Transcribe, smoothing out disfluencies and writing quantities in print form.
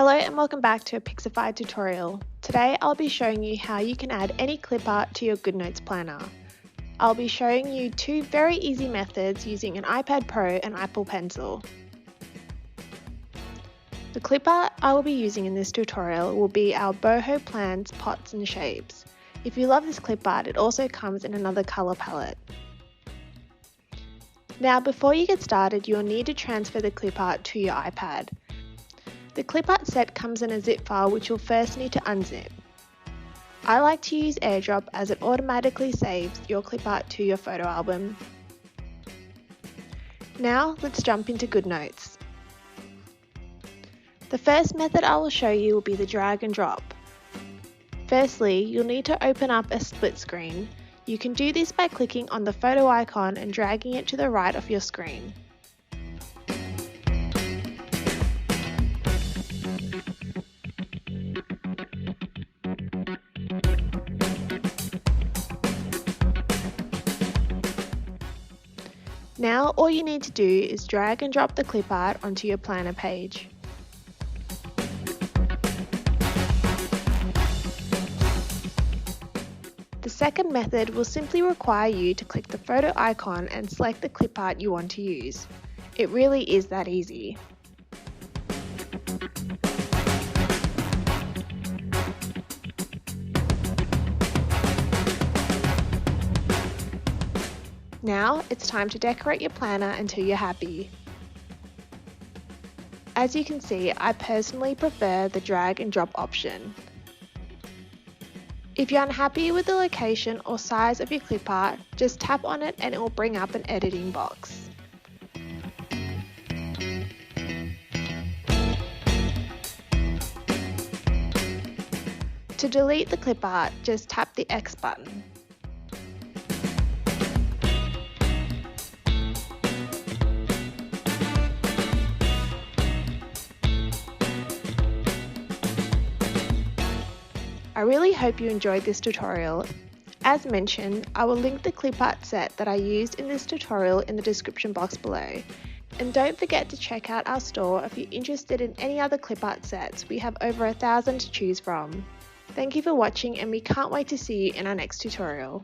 Hello and welcome back to a Pixafied tutorial. Today I'll be showing you how you can add any clip art to your GoodNotes planner. I'll be showing you two very easy methods using an iPad Pro and Apple Pencil. The clip art I will be using in this tutorial will be our boho plants, pots and shapes. If you love this clip art, it also comes in another colour palette. Now before you get started, you'll need to transfer the clip art to your iPad. The clip art set comes in a zip file which you'll first need to unzip. I like to use AirDrop as it automatically saves your clip art to your photo album. Now let's jump into GoodNotes. The first method I will show you will be the drag and drop. Firstly, you'll need to open up a split screen. You can do this by clicking on the photo icon and dragging it to the right of your screen. Now all you need to do is drag and drop the clip art onto your planner page. The second method will simply require you to click the photo icon and select the clip art you want to use. It really is that easy. Now it's time to decorate your planner until you're happy. As you can see, I personally prefer the drag and drop option. If you're unhappy with the location or size of your clip art, just tap on it and it will bring up an editing box. To delete the clip art, just tap the X button. I really hope you enjoyed this tutorial. As mentioned, I will link the clip art set that I used in this tutorial in the description box below. And don't forget to check out our store if you're interested in any other clip art sets. We have over 1,000 to choose from. Thank you for watching and we can't wait to see you in our next tutorial.